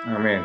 Amin.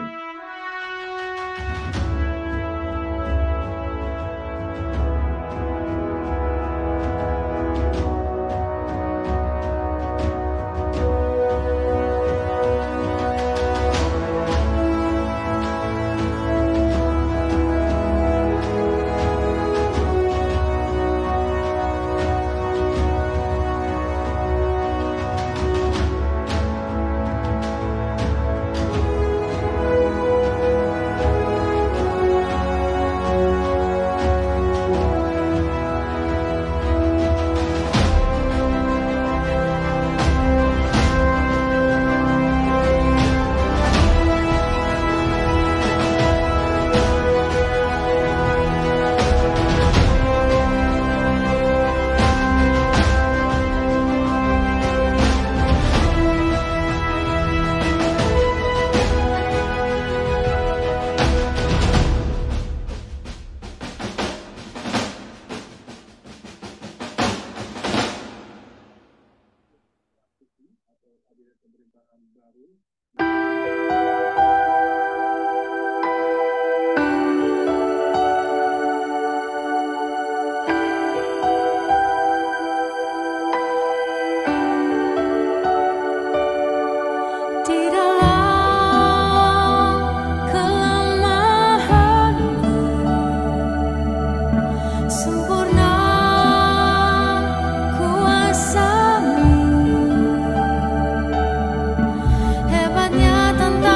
Di dalam kelemahanku, sempurna kuasa-Mu. Hebatnya tentang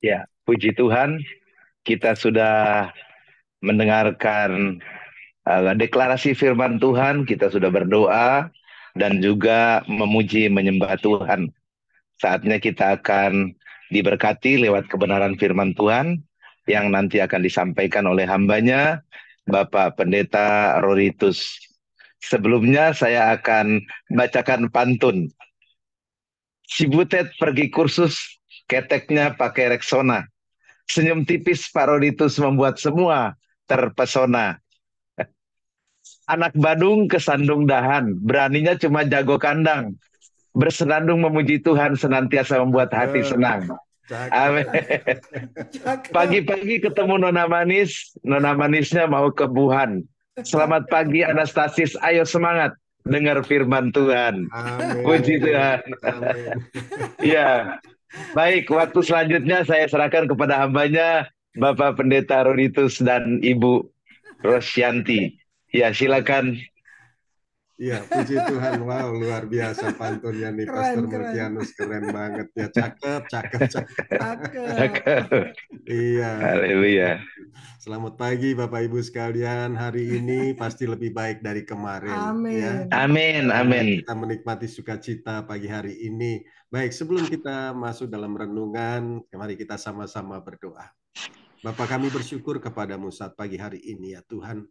Ya, puji Tuhan, kita sudah mendengarkan deklarasi firman Tuhan, kita sudah berdoa dan juga memuji menyembah Tuhan. Saatnya kita akan diberkati lewat kebenaran firman Tuhan yang nanti akan disampaikan oleh hambanya, Bapak Pendeta Roritus. Sebelumnya saya akan bacakan pantun. Si Butet pergi kursus, keteknya pakai Rexona. Senyum tipis Paroditus membuat semua terpesona. Anak Badung kesandung dahan, beraninya cuma jago kandang. Bersenandung memuji Tuhan senantiasa membuat hati Cakep, senang. Amin. cakep, cakep. Pagi-pagi ketemu Nona manisnya mau kebuhan. Selamat Cakep. pagi Anastasis, ayo semangat dengar firman Tuhan. Puji Amin, Tuhan. amin. Ya, baik, waktu selanjutnya saya serahkan kepada hambanya, Bapak Pendeta Roditus dan Ibu Rosyanti. Ya, silakan. Iya, puji Tuhan. Wow, luar biasa pantunnya nih, Keren, Pastor keren. Multianus. Keren banget ya. Cakep, cakep, cakep. Cakep. Iya. Haleluya. Selamat pagi Bapak Ibu sekalian. Hari ini pasti lebih baik dari kemarin. Ya. Amin. Amin, amin. Kita menikmati sukacita pagi hari ini. Baik, sebelum kita masuk dalam renungan, mari kita sama-sama berdoa. Bapak kami bersyukur kepadamu saat pagi hari ini ya Tuhan.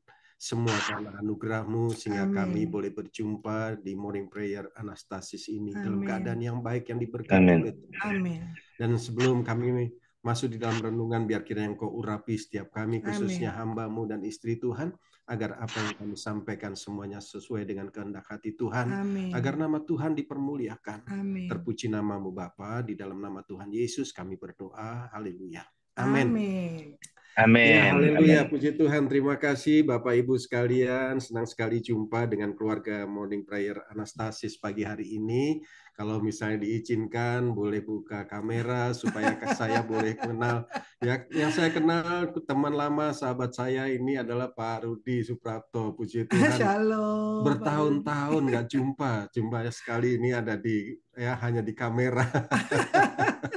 Semua karena anugerah-Mu sehingga kami Amin. boleh berjumpa di morning prayer Anastasis ini dalam Amin. keadaan yang baik yang diberkati Amin. oleh Tuhan. Amin. Dan sebelum kami masuk di dalam renungan, biar kiranya Engkau urapi setiap kami, khususnya hamba-Mu dan istri Tuhan, agar apa yang kami sampaikan semuanya sesuai dengan kehendak hati Tuhan, Amin. agar nama Tuhan dipermuliakan. Amin. Terpuji nama-Mu Bapa, di dalam nama Tuhan Yesus kami berdoa. Haleluya. Amin. Amin. Ya, Amin. haleluya. Amin. Puji Tuhan. Terima kasih Bapak Ibu sekalian. Senang sekali jumpa dengan keluarga Morning Prayer Anastasis pagi hari ini. Kalau misalnya diizinkan, boleh buka kamera supaya saya boleh kenal. Ya, yang saya kenal teman lama sahabat saya ini adalah Pak Rudi Suprapto. Puji Tuhan. Shalom. Bertahun-tahun nggak jumpa. Jumpa sekali ini ada di hanya di kamera.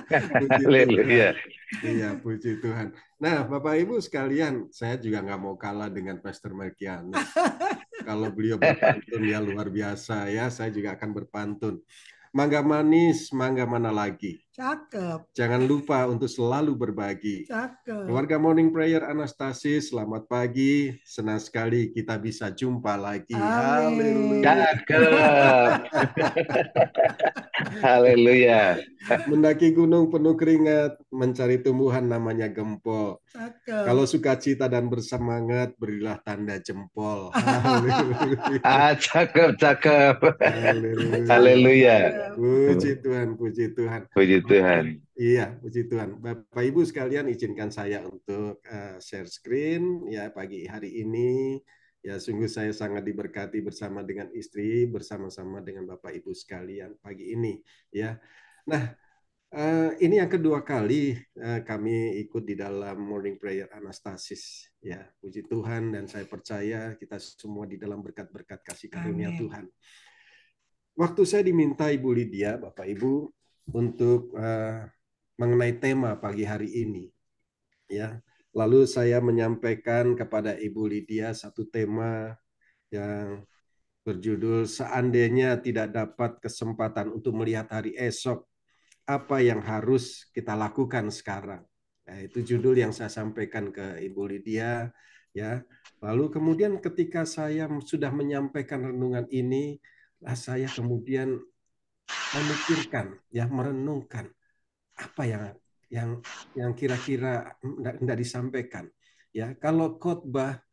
Puji Tuhan. Haleluya. Iya, puji Tuhan. Nah, Bapak Ibu sekalian, saya juga nggak mau kalah dengan Pastor Melkianus. Kalau beliau berpantun ya luar biasa ya, saya juga akan berpantun. Mangga manis, mangga mana lagi? Cakep. Jangan lupa untuk selalu berbagi. Cakep. Keluarga Morning Prayer Anastasis, selamat pagi. Senang sekali kita bisa jumpa lagi. Amin. Cakep. Haleluya. Mendaki gunung penuh keringat, mencari tumbuhan namanya gempol. Cakep. Kalau sukacita dan bersemangat, berilah tanda jempol. Cakep, cakep. Haleluya. Haleluya. Puji Tuhan, puji Tuhan. Puji Tuhan. Iya, puji Tuhan. Bapak Ibu sekalian, izinkan saya untuk share screen ya pagi hari ini. Ya, sungguh saya sangat diberkati bersama dengan istri, bersama-sama dengan Bapak Ibu sekalian pagi ini. Ya, nah ini yang kedua kali kami ikut di dalam morning prayer Anastasis. Ya, puji Tuhan dan saya percaya kita semua di dalam berkat-berkat kasih karunia Amin. Tuhan. Waktu saya diminta Ibu Lydia, Bapak Ibu, untuk mengenai tema pagi hari ini, ya. Lalu saya menyampaikan kepada Ibu Lydia satu tema yang berjudul seandainya tidak dapat kesempatan untuk melihat hari esok, apa yang harus kita lakukan sekarang. Nah, itu judul yang saya sampaikan ke Ibu Lydia, ya. Lalu kemudian ketika saya sudah menyampaikan renungan ini, saya kemudian memikirkan, ya, merenungkan apa yang kira-kira tidak disampaikan. Ya, kalau khotbah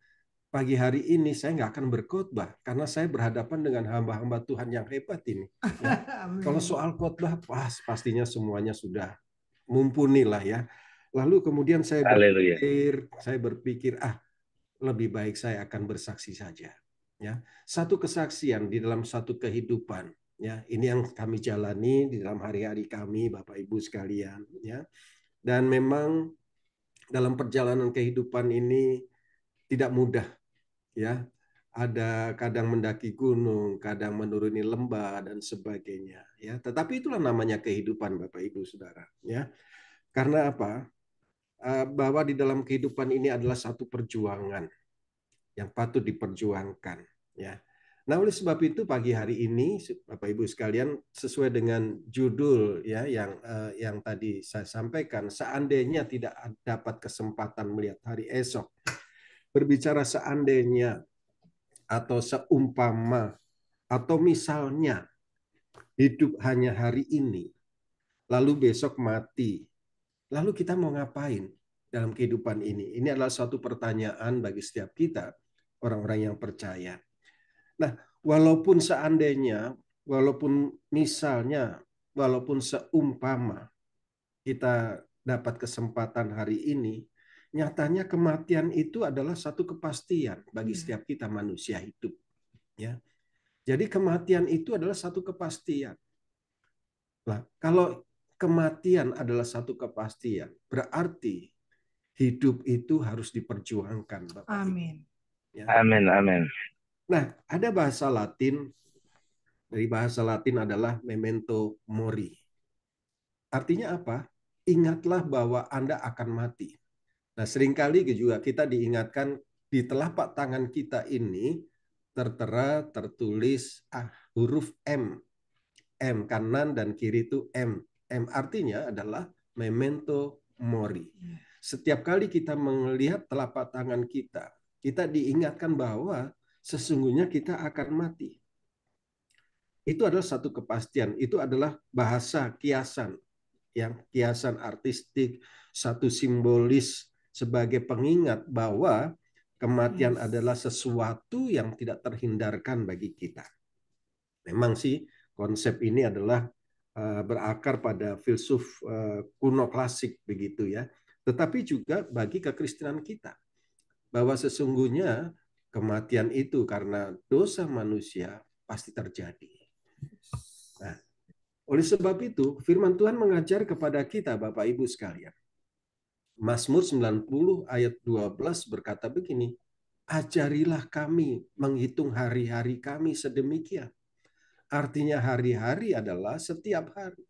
pagi hari ini saya nggak akan berkhotbah karena saya berhadapan dengan hamba-hamba Tuhan yang hebat ini. Ya. Kalau soal khotbah pastinya semuanya sudah mumpuni lah ya. Lalu kemudian Haleluya. saya berpikir lebih baik saya akan bersaksi saja. Ya, satu kesaksian di dalam satu kehidupan. Ya, ini yang kami jalani di dalam hari-hari kami, Bapak Ibu sekalian. Ya, dan memang dalam perjalanan kehidupan ini tidak mudah. Ya, ada kadang mendaki gunung, kadang menuruni lembah dan sebagainya. Ya, tetapi itulah namanya kehidupan, Bapak Ibu Saudara. Ya, karena apa? bahwa di dalam kehidupan ini adalah satu perjuangan yang patut diperjuangkan, ya. Nah, oleh sebab itu pagi hari ini Bapak Ibu sekalian, sesuai dengan judul ya yang tadi saya sampaikan, seandainya tidak dapat kesempatan melihat hari esok. Berbicara seandainya atau seumpama atau misalnya hidup hanya hari ini, lalu besok mati. Lalu kita mau ngapain dalam kehidupan ini? Ini adalah suatu pertanyaan bagi setiap kita, orang-orang yang percaya. Nah, walaupun seandainya, walaupun misalnya, walaupun seumpama kita dapat kesempatan hari ini, nyatanya kematian itu adalah satu kepastian bagi setiap kita manusia hidup. Ya, jadi kematian itu adalah satu kepastian. Nah, kalau kematian adalah satu kepastian, berarti hidup itu harus diperjuangkan, Bapak Ibu. Amin. Ya. Amin, amin. Nah, ada bahasa Latin, dari bahasa Latin adalah memento mori. Artinya apa? Ingatlah bahwa Anda akan mati. Nah, seringkali juga kita diingatkan di telapak tangan kita ini tertera, tertulis huruf M. M kanan dan kiri itu M. M artinya adalah memento mori. Setiap kali kita melihat telapak tangan kita, kita diingatkan bahwa sesungguhnya kita akan mati. Itu adalah satu kepastian. Itu adalah bahasa kiasan, yang kiasan artistik, satu simbolis sebagai pengingat bahwa kematian adalah sesuatu yang tidak terhindarkan bagi kita. Memang sih konsep ini adalah berakar pada filsuf kuno klasik begitu ya. Tetapi juga bagi kekristenan kita bahwa sesungguhnya kematian itu karena dosa manusia pasti terjadi. Nah, oleh sebab itu firman Tuhan mengajar kepada kita Bapak Ibu sekalian. Mazmur 90 ayat 12 berkata begini, ajarilah kami menghitung hari-hari kami sedemikian. Artinya hari-hari adalah setiap hari.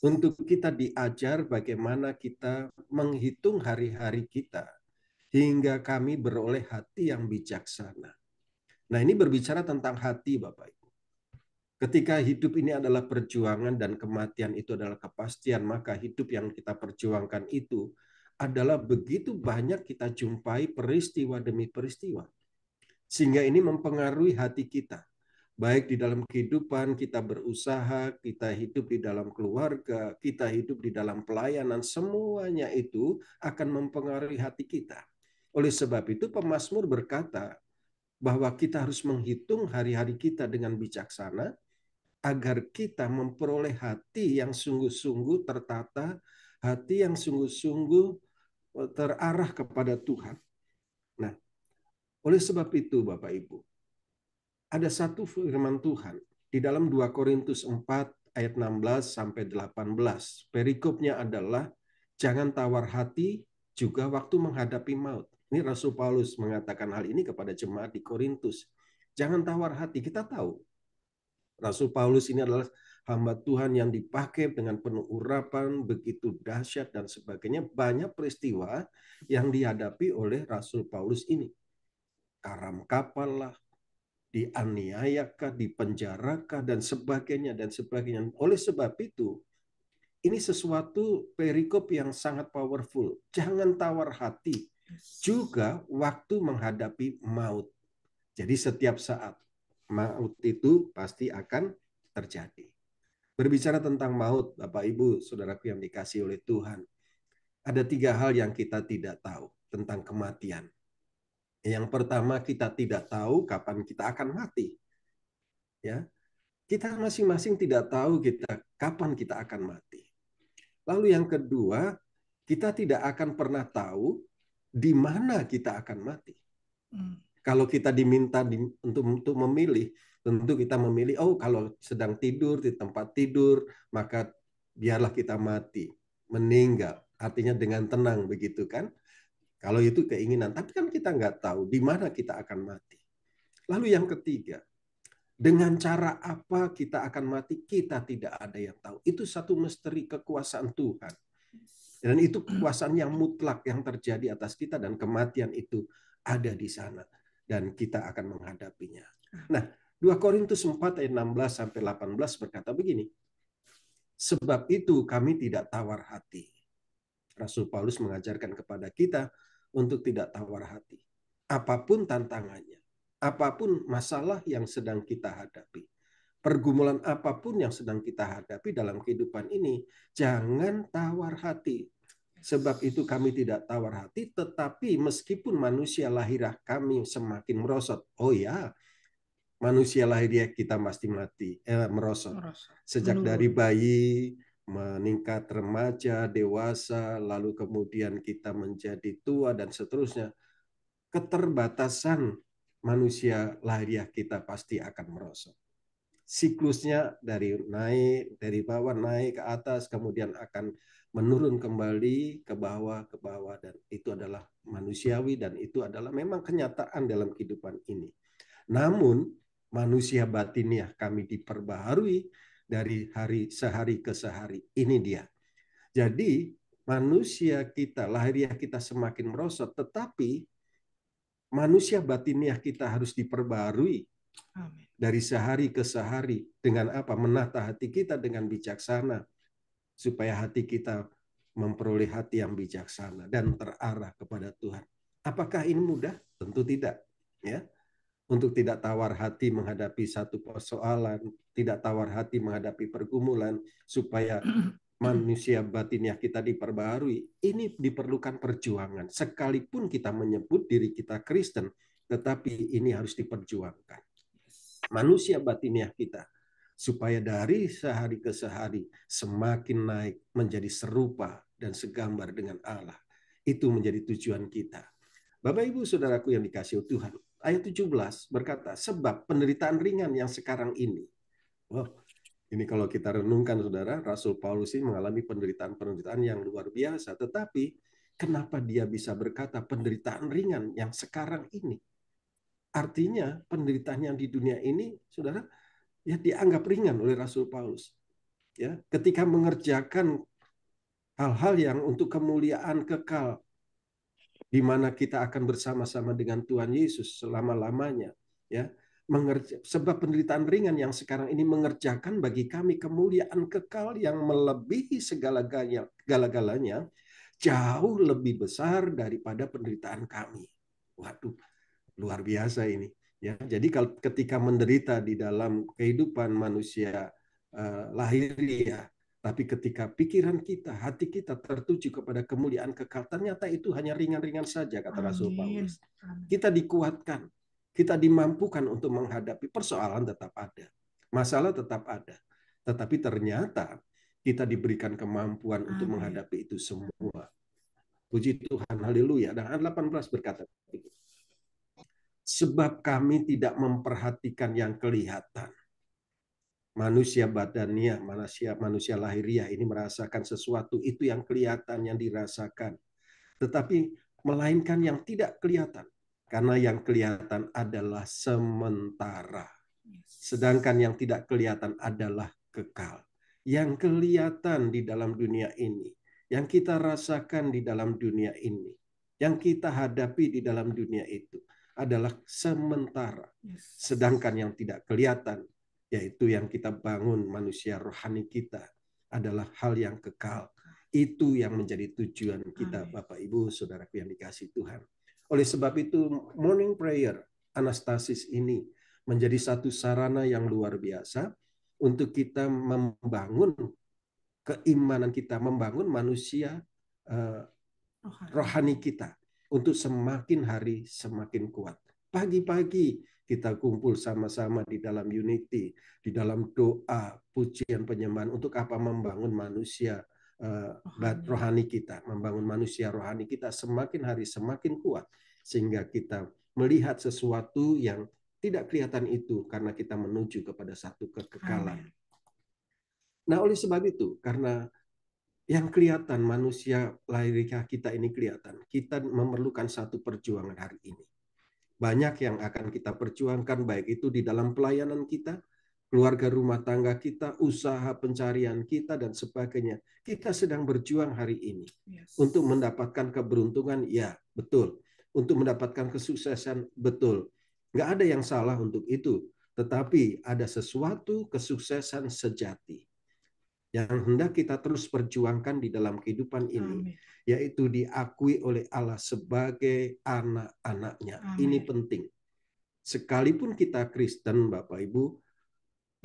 Untuk kita diajar bagaimana kita menghitung hari-hari kita hingga kami beroleh hati yang bijaksana. Nah, ini berbicara tentang hati, Bapak Ibu. Ketika hidup ini adalah perjuangan dan kematian itu adalah kepastian, maka hidup yang kita perjuangkan itu adalah begitu banyak kita jumpai peristiwa demi peristiwa. Sehingga ini mempengaruhi hati kita. Baik di dalam kehidupan, kita berusaha, kita hidup di dalam keluarga, kita hidup di dalam pelayanan, semuanya itu akan mempengaruhi hati kita. Oleh sebab itu pemazmur berkata bahwa kita harus menghitung hari-hari kita dengan bijaksana agar kita memperoleh hati yang sungguh-sungguh tertata, hati yang sungguh-sungguh terarah kepada Tuhan. Nah, oleh sebab itu Bapak Ibu, ada satu firman Tuhan di dalam 2 Korintus 4 ayat 16 sampai 18. Perikopnya adalah jangan tawar hati juga waktu menghadapi maut. Ini Rasul Paulus mengatakan hal ini kepada jemaat di Korintus. Jangan tawar hati. Kita tahu Rasul Paulus ini adalah hamba Tuhan yang dipakai dengan penuh urapan, begitu dahsyat dan sebagainya. Banyak peristiwa yang dihadapi oleh Rasul Paulus ini. Karam kapal lah, dianiayakah, dipenjarakah, dan sebagainya, dan sebagainya. Oleh sebab itu, ini sesuatu perikop yang sangat powerful. Jangan tawar hati. Juga waktu menghadapi maut. Jadi setiap saat maut itu pasti akan terjadi. Berbicara tentang maut, Bapak Ibu, saudaraku yang dikasihi oleh Tuhan, ada 3 hal yang kita tidak tahu tentang kematian. Yang pertama, kita tidak tahu kapan kita akan mati. Ya, kita masing-masing tidak tahu kapan kita akan mati. Lalu yang kedua, kita tidak akan pernah tahu di mana kita akan mati. Kalau kita diminta untuk memilih, tentu kita memilih, kalau sedang tidur di tempat tidur, maka biarlah kita mati, meninggal. Artinya dengan tenang, begitu kan? Kalau itu keinginan, tapi kan kita nggak tahu di mana kita akan mati. Lalu yang ketiga, dengan cara apa kita akan mati, kita tidak ada yang tahu. Itu satu misteri kekuasaan Tuhan. Dan itu kekuasaan yang mutlak yang terjadi atas kita, dan kematian itu ada di sana. Dan kita akan menghadapinya. Nah, 2 Korintus 4 ayat 16 sampai 18 berkata begini. Sebab itu kami tidak tawar hati. Rasul Paulus mengajarkan kepada kita untuk tidak tawar hati. Apapun tantangannya, apapun masalah yang sedang kita hadapi, pergumulan apapun yang sedang kita hadapi dalam kehidupan ini, jangan tawar hati. Sebab itu kami tidak tawar hati, tetapi meskipun manusia lahiriah kami semakin merosot. Oh ya, manusia lahiriah kita pasti merosot. Sejak dari bayi, meningkat remaja, dewasa, lalu kemudian kita menjadi tua dan seterusnya. Keterbatasan manusia lahiriah kita pasti akan merosot. Siklusnya dari naik, dari bawah naik ke atas, kemudian akan menurun kembali ke bawah, dan itu adalah manusiawi, dan itu adalah memang kenyataan dalam kehidupan ini. Namun manusia batiniah kami diperbaharui dari sehari ke sehari. Ini dia. Jadi manusia kita, lahiriah kita semakin merosot, tetapi manusia batiniah kita harus diperbaharui. Amin. Dari sehari ke sehari. Dengan apa? Menata hati kita dengan bijaksana. Supaya hati kita memperoleh hati yang bijaksana dan terarah kepada Tuhan. Apakah ini mudah? Tentu tidak. Ya. Untuk tidak tawar hati menghadapi satu persoalan, tidak tawar hati menghadapi pergumulan, supaya manusia batiniah kita diperbaharui. Ini diperlukan perjuangan. Sekalipun kita menyebut diri kita Kristen, tetapi ini harus diperjuangkan. Manusia batiniah kita, supaya dari sehari ke sehari semakin naik menjadi serupa dan segambar dengan Allah. Itu menjadi tujuan kita. Bapak Ibu Saudaraku yang dikasihi Tuhan, ayat 17 berkata, sebab penderitaan ringan yang sekarang ini. Wow, ini kalau kita renungkan saudara, Rasul Paulus ini mengalami penderitaan-penderitaan yang luar biasa. Tetapi kenapa dia bisa berkata penderitaan ringan yang sekarang ini? Artinya penderitaan yang di dunia ini, saudara, ya dianggap ringan oleh Rasul Paulus. Ya, ketika mengerjakan hal-hal yang untuk kemuliaan kekal, di mana kita akan bersama-sama dengan Tuhan Yesus selama-lamanya. Ya, sebab penderitaan ringan yang sekarang ini mengerjakan bagi kami kemuliaan kekal yang melebihi segala-galanya, jauh lebih besar daripada penderitaan kami. Waduh, luar biasa ini. Ya, jadi ketika menderita di dalam kehidupan manusia lahiriah, tapi ketika pikiran kita, hati kita tertuju kepada kemuliaan kekal, ternyata itu hanya ringan-ringan saja, kata Rasul Paulus. Kita dikuatkan, kita dimampukan untuk menghadapi persoalan tetap ada, masalah tetap ada, tetapi ternyata kita diberikan kemampuan untuk menghadapi itu semua. Puji Tuhan, haleluya. Dan ayat 18 berkata, sebab kami tidak memperhatikan yang kelihatan. Manusia badania, manusia lahiriah ini merasakan sesuatu itu yang kelihatan, yang dirasakan. Tetapi melainkan yang tidak kelihatan. Karena yang kelihatan adalah sementara. Sedangkan yang tidak kelihatan adalah kekal. Yang kelihatan di dalam dunia ini, yang kita rasakan di dalam dunia ini, yang kita hadapi di dalam dunia itu adalah sementara. Sedangkan yang tidak kelihatan, yaitu yang kita bangun manusia rohani kita, adalah hal yang kekal. Itu yang menjadi tujuan kita, Bapak Ibu Saudaraku yang dikasihi Tuhan. Oleh sebab itu, morning prayer, anastasis ini menjadi satu sarana yang luar biasa untuk kita membangun keimanan kita, membangun manusia rohani kita untuk semakin hari semakin kuat. Pagi-pagi kita kumpul sama-sama di dalam unity, di dalam doa, pujian, penyembahan. Untuk apa? Membangun manusia rohani kita, membangun manusia rohani kita semakin hari semakin kuat, sehingga kita melihat sesuatu yang tidak kelihatan itu karena kita menuju kepada satu kekekalan. Nah, oleh sebab itu, karena yang kelihatan manusia lahiriah kita ini kelihatan, kita memerlukan satu perjuangan hari ini. Banyak yang akan kita perjuangkan, baik itu di dalam pelayanan kita, keluarga rumah tangga kita, usaha pencarian kita, dan sebagainya. Kita sedang berjuang hari ini. Untuk mendapatkan keberuntungan, ya betul. Untuk mendapatkan kesuksesan, betul. Nggak ada yang salah untuk itu. Tetapi ada sesuatu kesuksesan sejati yang hendak kita terus perjuangkan di dalam kehidupan ini, yaitu diakui oleh Allah sebagai anak-anaknya. Ini penting. Sekalipun kita Kristen, Bapak Ibu,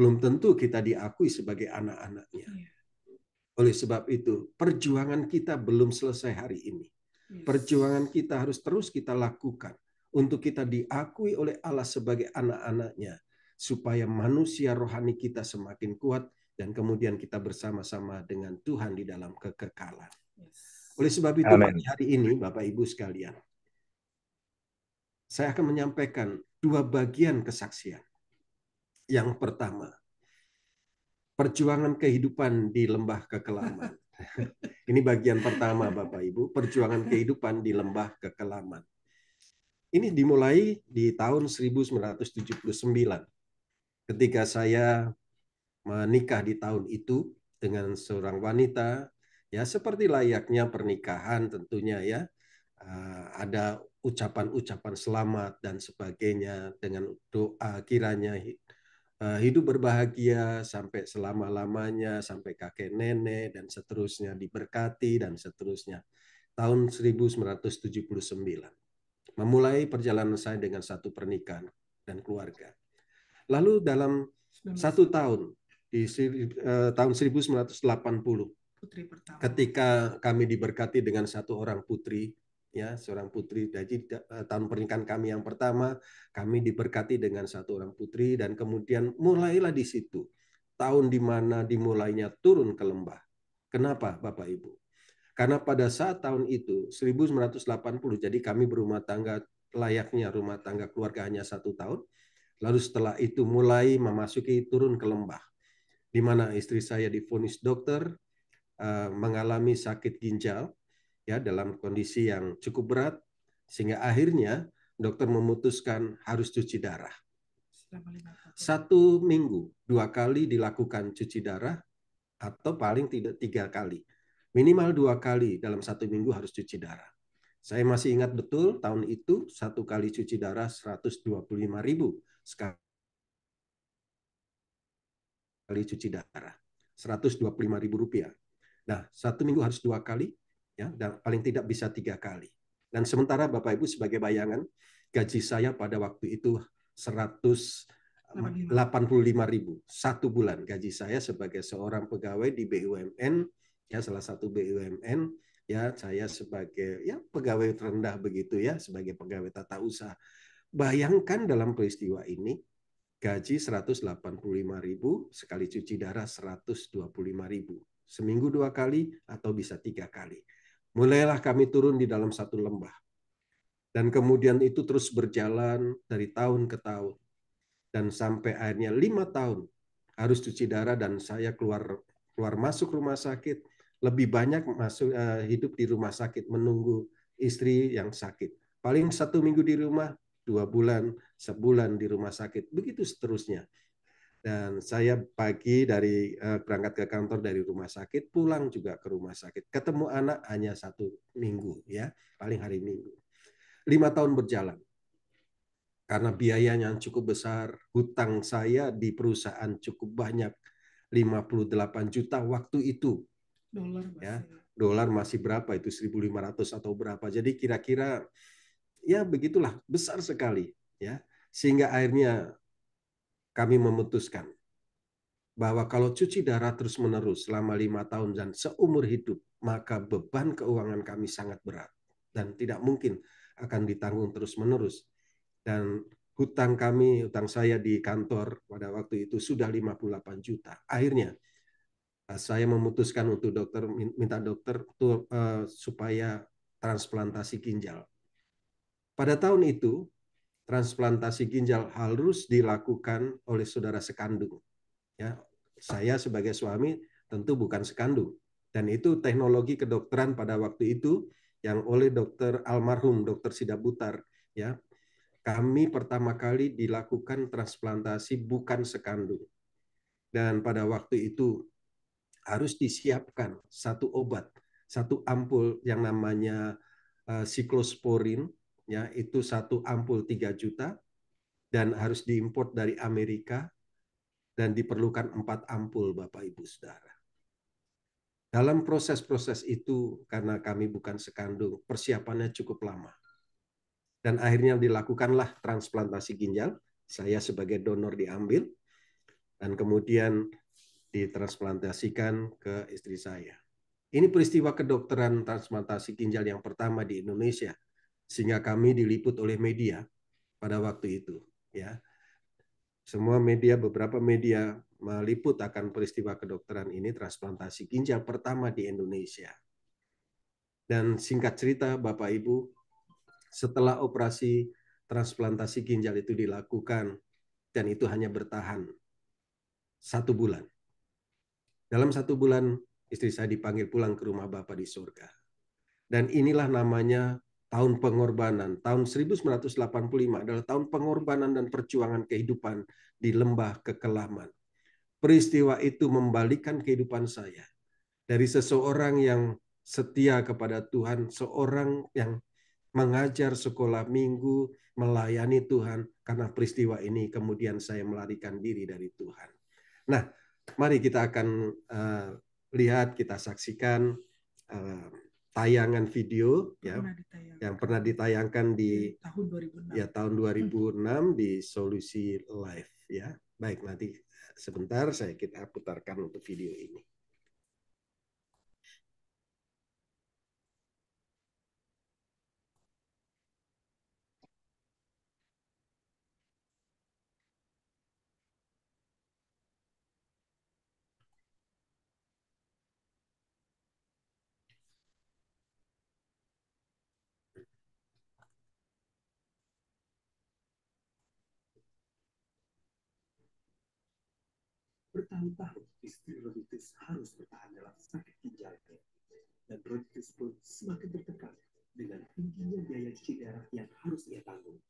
belum tentu kita diakui sebagai anak-anaknya. Oleh sebab itu, perjuangan kita belum selesai hari ini. Perjuangan kita harus terus kita lakukan untuk kita diakui oleh Allah sebagai anak-anaknya, supaya manusia rohani kita semakin kuat dan kemudian kita bersama-sama dengan Tuhan di dalam kekekalan. Oleh sebab itu, Amin. pagi hari ini, Bapak Ibu sekalian, saya akan menyampaikan dua bagian kesaksian. Yang pertama, perjuangan kehidupan di lembah kekelaman. Ini bagian pertama, Bapak Ibu, perjuangan kehidupan di lembah kekelaman. Ini dimulai di tahun 1979. Ketika saya menikah di tahun itu dengan seorang wanita, ya seperti layaknya pernikahan tentunya ya, ada ucapan-ucapan selamat dan sebagainya dengan doa kiranya hidup berbahagia sampai selama-lamanya, sampai kakek nenek dan seterusnya, diberkati dan seterusnya. Tahun 1979. Memulai perjalanan saya dengan satu pernikahan dan keluarga. Lalu dalam satu tahun, di tahun 1980, ketika kami diberkati dengan satu orang putri, ya seorang putri. Jadi tahun pernikahan kami yang pertama, kami diberkati dengan satu orang putri, dan kemudian mulailah di situ tahun di mana dimulainya turun ke lembah. Kenapa, Bapak Ibu? Karena pada saat tahun itu 1980, jadi kami berumah tangga layaknya rumah tangga keluarga hanya satu tahun. Lalu setelah itu mulai memasuki turun ke lembah, di mana istri saya divonis dokter mengalami sakit ginjal, ya dalam kondisi yang cukup berat, sehingga akhirnya dokter memutuskan harus cuci darah. 1 minggu 2 kali dilakukan cuci darah, atau paling tidak 3 kali. Minimal 2 kali dalam 1 minggu harus cuci darah. Saya masih ingat betul tahun itu 1 kali cuci darah 125.000 sekali cuci darah. 125.000 rupiah. Nah, 1 minggu harus 2 kali, ya, dan paling tidak bisa 3 kali. Dan sementara Bapak Ibu sebagai bayangan, gaji saya pada waktu itu 185.000 satu bulan. Gaji saya sebagai seorang pegawai di BUMN, ya salah satu BUMN, ya saya sebagai ya pegawai rendah begitu ya, sebagai pegawai tata usaha. Bayangkan dalam peristiwa ini, gaji 185.000 sekali cuci darah 125.000. Seminggu 2 kali atau bisa 3 kali. Mulailah kami turun di dalam satu lembah. Dan kemudian itu terus berjalan dari tahun ke tahun. Dan sampai akhirnya 5 tahun harus cuci darah, dan saya keluar masuk rumah sakit. Lebih banyak hidup di rumah sakit menunggu istri yang sakit. Paling 1 minggu di rumah, 2 bulan, sebulan di rumah sakit. Begitu seterusnya. Dan saya pagi berangkat ke kantor dari rumah sakit, pulang juga ke rumah sakit. Ketemu anak hanya 1 minggu, ya paling hari Minggu. 5 tahun berjalan. Karena biayanya yang cukup besar, hutang saya di perusahaan cukup banyak, 58 juta waktu itu. Ya, dolar masih berapa itu, 1.500 atau berapa. Jadi kira-kira ya begitulah, besar sekali, ya. Sehingga akhirnya kami memutuskan bahwa kalau cuci darah terus-menerus selama 5 tahun dan seumur hidup, maka beban keuangan kami sangat berat dan tidak mungkin akan ditanggung terus-menerus. Dan hutang saya di kantor pada waktu itu sudah 58 juta. Akhirnya saya memutuskan untuk minta dokter supaya transplantasi ginjal. Pada tahun itu, transplantasi ginjal harus dilakukan oleh saudara sekandung. Ya, saya sebagai suami tentu bukan sekandung, dan itu teknologi kedokteran pada waktu itu yang oleh dokter almarhum dokter Sidabutar, ya kami pertama kali dilakukan transplantasi bukan sekandung. Dan pada waktu itu harus disiapkan satu obat, satu ampul yang namanya siklosporin, ya itu satu ampul 3 juta dan harus diimpor dari Amerika dan diperlukan 4 ampul Bapak Ibu Saudara. Dalam proses-proses itu karena kami bukan sekandung, persiapannya cukup lama. Dan akhirnya dilakukanlah transplantasi ginjal. Saya sebagai donor diambil dan kemudian ditransplantasikan ke istri saya. Ini peristiwa kedokteran transplantasi ginjal yang pertama di Indonesia, sehingga kami diliput oleh media pada waktu itu. Ya, semua media, beberapa media meliput akan peristiwa kedokteran ini, transplantasi ginjal pertama di Indonesia. Dan singkat cerita, Bapak Ibu, setelah operasi transplantasi ginjal itu dilakukan, dan itu hanya bertahan 1 bulan. Dalam 1 bulan, istri saya dipanggil pulang ke rumah Bapa di surga. Dan inilah namanya tahun pengorbanan. Tahun 1985 adalah tahun pengorbanan dan perjuangan kehidupan di lembah kekelaman. Peristiwa itu membalikan kehidupan saya. Dari seseorang yang setia kepada Tuhan, seorang yang mengajar sekolah minggu, melayani Tuhan, karena peristiwa ini kemudian saya melarikan diri dari Tuhan. Nah, mari kita akan lihat, kita saksikan tayangan video yang pernah ditayangkan di tahun 2006 di Solusi Live ya. Baik, nanti sebentar kita putarkan untuk video ini. Bertahun-tahun istri Roditus harus bertahan dalam sakit ginjalnya, dan Roditus pun semakin tertekan dengan tingginya biaya cuci darah yang harus ia tanggung.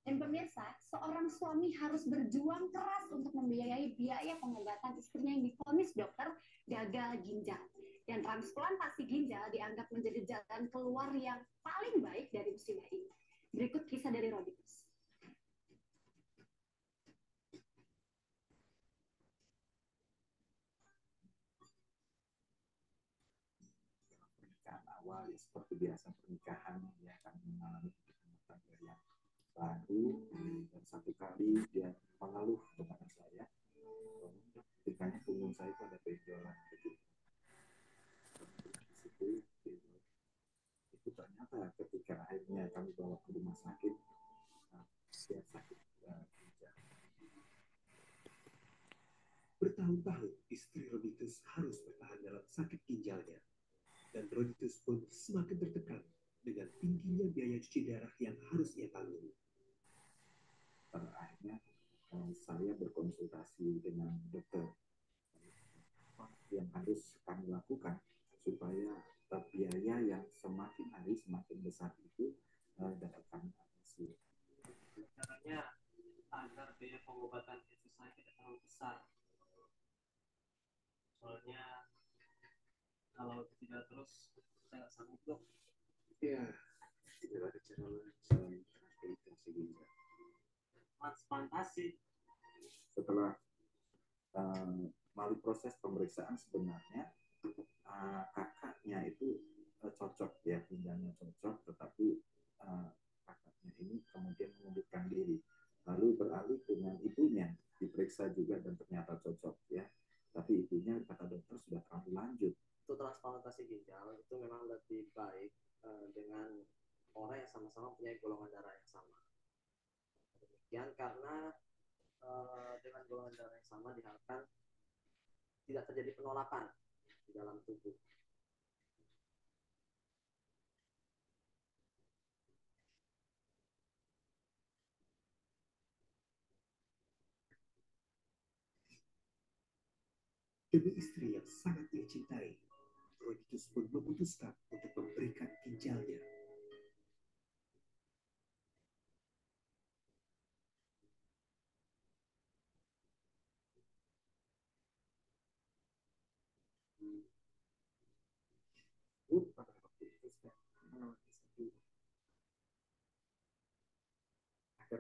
Dan pemirsa, seorang suami harus berjuang keras untuk membiayai biaya pengobatan istrinya yang divonis dokter gagal ginjal. Dan transplantasi ginjal dianggap menjadi jalan keluar yang paling baik dari musibah ini. Berikut kisah dari Roditus. Pernikahan awal ya seperti biasa pernikahan, ya kami mengalami rumah tangga yang baru, dan satu kali dia mengeluh kepada saya, ketikanya punggung saya itu ada benjolan begitu. Itu ternyata ketika akhirnya kami bawa ke rumah sakit, dia sakit ginjal. Bertahun-tahun istri Roditus harus bertahan dalam sakit ginjalnya, dan Roditus pun semakin tertekan dengan tingginya biaya cuci darah yang harus ia tanggung. Pada akhirnya saya berkonsultasi dengan dokter apa yang harus kami lakukan supaya biaya yang semakin hari semakin besar itu dapat kami atasi. Caranya agar biaya pengobatan istri saya tidak terlalu besar. Soalnya kalau tidak terus saya nggak sanggup dok. Ya, tidak ada cara lain selain transplantasi ginjal. Transplantasi. Setelah melalui proses pemeriksaan sebenarnya kakaknya itu cocok ya, ginjalnya cocok, tetapi kakaknya ini kemudian mengundurkan diri, lalu beralih dengan ibunya diperiksa juga dan ternyata cocok ya, tapi ibunya kata dokter sudah terlalu lanjut. Untuk transplantasi ginjal itu memang lebih baik dengan orang yang sama-sama punya golongan darah yang sama. Demikian karena dengan golongan darah yang sama diharapkan tidak terjadi penolakan di dalam tubuh. Demi istri yang sangat dia cintai, Roditus pun memutuskan untuk memberikan ginjalnya.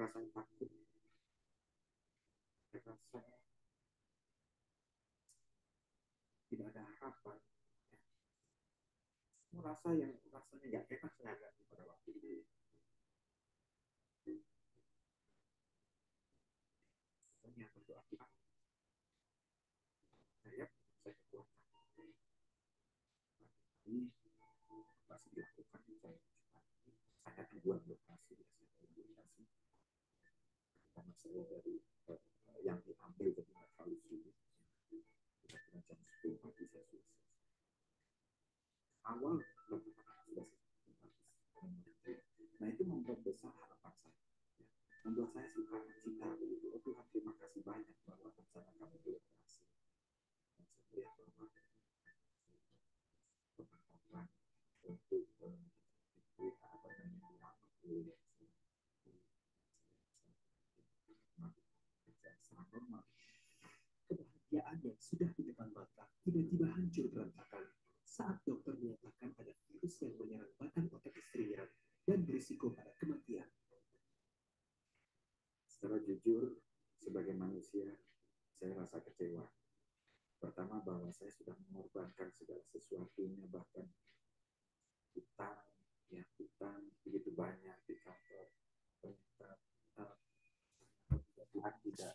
perasaan takut, rasa tidak ada harapan, merasa yang rasanya nggak enak sangat pada waktu itu. Saya berdoa, Tuhan, saya kekuatan. Ini masih dilakukan, saya dibuat lokasi, karena saya dari yang diambil jadi nggak terlalu sulit. Kira-kira jam 10 pagi saya selesai. Awal sudah selesai. Nah itu membuat besar harapan saya. Membuat saya suka cita begitu. Oh Tuhan, terima kasih banyak bahwa rencana kami belum berhasil. Dan saya melihat bahwa pengetahuan untuk apa namanya sangat normal. Kebahagiaan yang sudah di depan mata tiba-tiba hancur berantakan saat dokter menyatakan ada virus yang menyerang batang otak istrinya dan berisiko pada kematian. Secara jujur, sebagai manusia, saya rasa kecewa. Pertama, bahwa saya sudah mengorbankan segala sesuatunya, bahkan hutang begitu banyak di kantor. Ternyata Tuhan tidak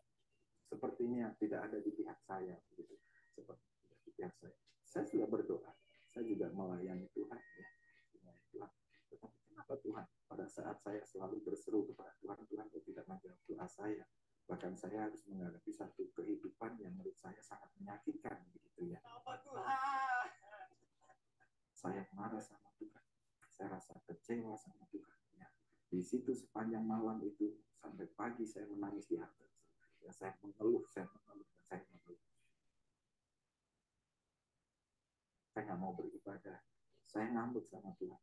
sepertinya tidak ada di pihak saya, begitu. Seperti tidak di pihak saya. Saya sudah berdoa, saya juga melayani Tuhan, ya. Tuhan. Tetapi kenapa Tuhan? Pada saat saya selalu berseru kepada Tuhan, Tuhan kok tidak menjawab doa saya. Bahkan saya harus menghadapi satu kehidupan yang menurut saya sangat menyakitkan, begitu ya. Saya marah sama Tuhan. Saya rasa kecewa sama Tuhan. Ya. Di situ sepanjang malam itu sampai pagi saya menangis di hati. Ya, saya mengeluh. Saya nggak mau beribadah. Saya ngambek sama Tuhan.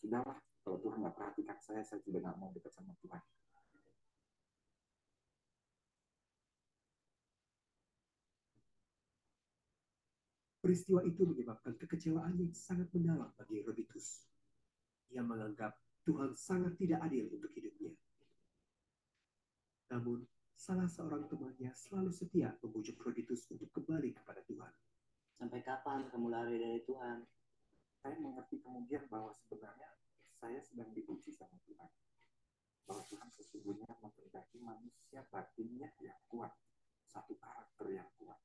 Sudahlah, kalau Tuhan nggak perhatikan saya juga nggak mau dekat sama Tuhan. Peristiwa itu menyebabkan kekecewaan yang sangat mendalam bagi Rodikus. Ia menganggap Tuhan sangat tidak adil untuk hidupnya. Namun, salah seorang temannya selalu setia membujuk Rodikus untuk kembali kepada Tuhan. Sampai kapan kamu lari dari Tuhan? Saya mengerti kemudian bahwa sebenarnya saya sedang diuji sama Tuhan. Bahwa Tuhan sesungguhnya menghendaki manusia batinnya yang kuat. Satu karakter yang kuat.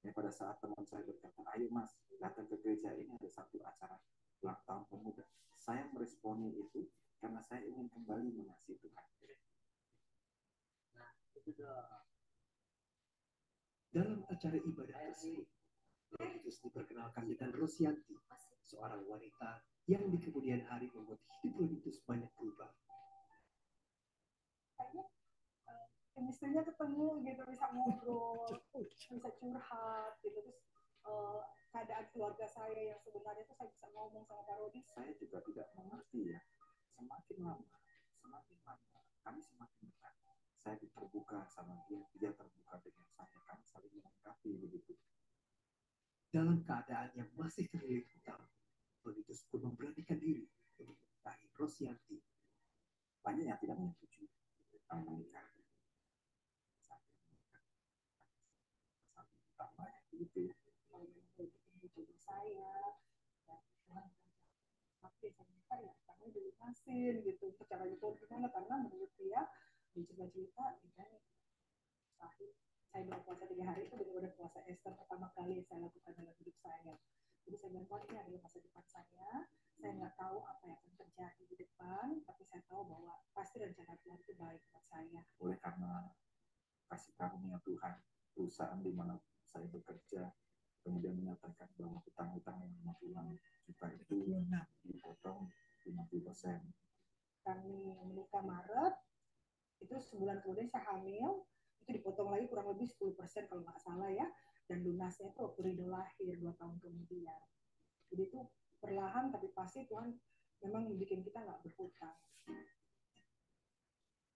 Ya, pada saat teman saya berkata, ayo mas, datang ke gereja ini ada satu acara ulang tahun pemuda. Saya meresponi itu karena saya ingin kembali mengasihi Tuhan. Nah, itu dong. Dalam acara ibadah tersebut, Rodikus diperkenalkan dengan Rosianti, seorang wanita yang di kemudian hari membuat hidup Rodikus banyak berubah. Chemistry-nya ketemu gitu, bisa ngobrol, bisa curhat gitu. Terus keadaan keluarga saya yang sebenarnya itu saya bisa ngomong sama Pak Rodi. Saya juga tidak mengerti ya. Semakin lama kami semakin dekat. Saya terbuka sama dia terbuka dengan saya. Kami saling melengkapi begitu. Dalam keadaan yang masih terlilit hutang, Rodikus pun memberanikan diri untuk menikahi Rosianti. Banyak yang tidak menyetujui tentang menikah. Banyak gitu ya. Jodoh saya, dan Tuhan tapi saya minta ya karena dilunasin gitu. Untuk cara itu gimana? Karena menurut dia di cerita-cerita dan saya berpuasa 3 hari itu benar-benar puasa Esther pertama kali yang saya lakukan dalam hidup saya. Jadi saya bilang, ini adalah masa depan saya. Saya nggak tahu apa yang akan terjadi di depan, tapi saya tahu bahwa pasti rencana Tuhan itu baik buat saya. Oleh karena kasih karunia Tuhan, perusahaan di mana saya bekerja kemudian menyatakan bahwa hutang-hutang yang 56 juta itu dipotong 50%. Kami menikah Maret, itu sebulan kemudian saya hamil, itu dipotong lagi kurang lebih 10% kalau nggak salah ya, dan lunasnya itu waktu Ridho lahir 2 tahun kemudian. Jadi itu perlahan tapi pasti Tuhan memang bikin kita nggak berhutang.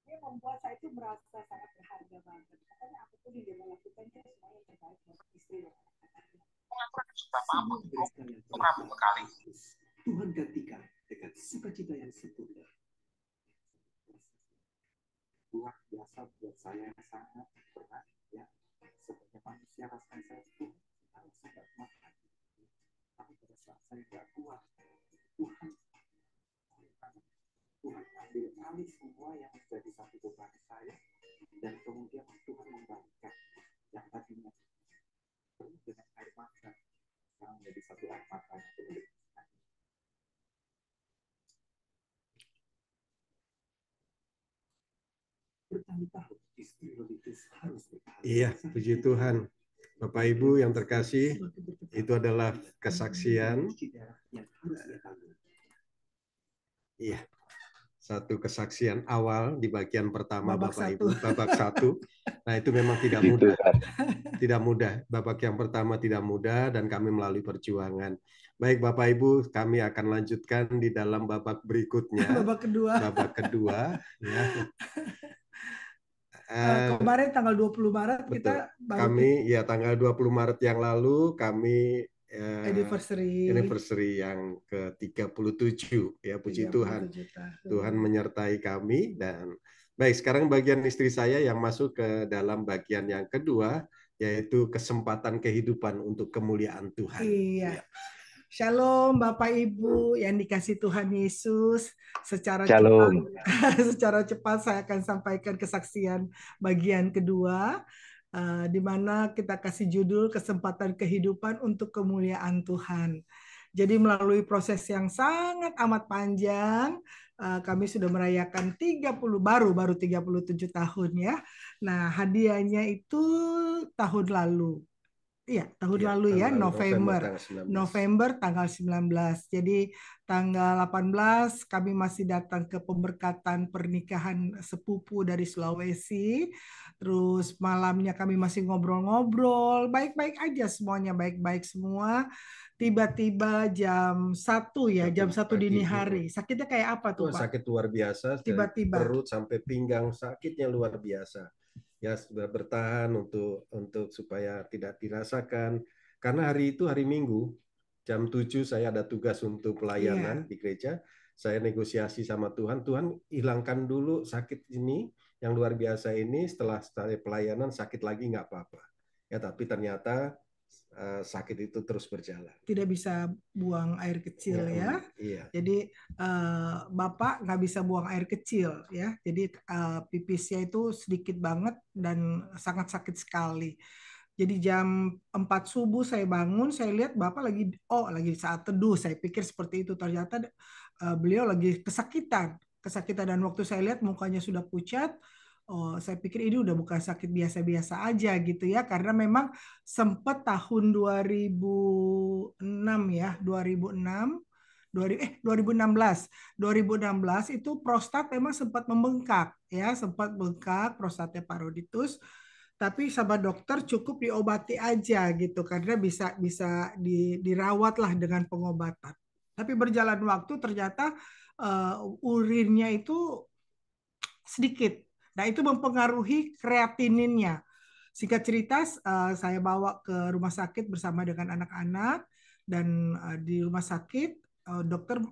Dia membuat saya itu merasa sangat berharga banget. Katanya apapun yang dia lakukan itu semuanya yang terbaik buat istri dan anak-anaknya. Semua berita yang telah Tuhan gantikan dengan sukacita yang sempurna. luar biasa buat saya yang sangat berat ya. Sebagai manusia rasanya saya pun harus sangat makan. Tapi pada saat saya nggak kuat, Tuhan ambil alih semua yang menjadi satu beban saya, dan kemudian Tuhan membalikkan yang tadinya penuh dengan air mata sekarang menjadi satu air mata yang penuh. Bertahun-tahun istri Roditus harus bertahan. Iya, puji Tuhan. Bapak Ibu yang terkasih, itu adalah kesaksian. Iya, satu kesaksian awal di bagian pertama Bapak Ibu, babak 1. Nah, itu memang tidak mudah. Tidak mudah. Babak yang pertama tidak mudah dan kami melalui perjuangan. Baik Bapak Ibu, kami akan lanjutkan di dalam babak berikutnya. Babak kedua ya. Kemarin tanggal 20 Maret betul. Kita baru kami ya tanggal 20 Maret yang lalu kami anniversary yang ke-37 ya, puji Tuhan. Tuhan menyertai kami. Dan baik, sekarang bagian istri saya yang masuk ke dalam bagian yang kedua, yaitu kesempatan kehidupan untuk kemuliaan Tuhan. Iya. Shalom Bapak Ibu yang dikasih Tuhan Yesus. Secara cepat saya akan sampaikan kesaksian bagian kedua, di mana kita kasih judul kesempatan kehidupan untuk kemuliaan Tuhan. Jadi melalui proses yang sangat amat panjang, kami sudah merayakan baru 37 tahun ya. Nah, hadiahnya itu tahun lalu. Iya, tahun lalu ya, November tanggal 19. Jadi tanggal 18 kami masih datang ke pemberkatan pernikahan sepupu dari Sulawesi. Terus malamnya kami masih ngobrol-ngobrol, baik-baik aja semuanya, baik-baik semua. Tiba-tiba jam 1 ya, jam 1 dini hari. Sakitnya kayak apa tuh, Pak? Sakit luar biasa, tiba-tiba perut sampai pinggang, sakitnya luar biasa. Ya, sudah bertahan untuk supaya tidak dirasakan, karena hari itu hari Minggu jam 7 saya ada tugas untuk pelayanan di gereja. Saya negosiasi sama Tuhan, hilangkan dulu sakit ini yang luar biasa ini, setelah pelayanan sakit lagi nggak apa-apa ya. Tapi ternyata sakit itu terus berjalan. Tidak bisa buang air kecil ya. Iya. Jadi Bapak nggak bisa buang air kecil ya. Jadi pipisnya itu sedikit banget dan sangat sakit sekali. Jadi jam 4 subuh saya bangun, saya lihat Bapak lagi saat teduh. Saya pikir seperti itu, ternyata beliau lagi kesakitan dan waktu saya lihat mukanya sudah pucat. Oh, saya pikir ini udah bukan sakit biasa-biasa aja gitu ya, karena memang sempat tahun 2006 ya, 2016 itu prostat memang sempat membengkak ya, sempat bengkak prostatnya Pak Roditus. Tapi sama dokter cukup diobati aja gitu, karena bisa dirawat lah dengan pengobatan. Tapi berjalan waktu ternyata urinnya itu sedikit. Nah, itu mempengaruhi kreatininnya. Singkat cerita, saya bawa ke rumah sakit bersama dengan anak-anak, dan di rumah sakit dokter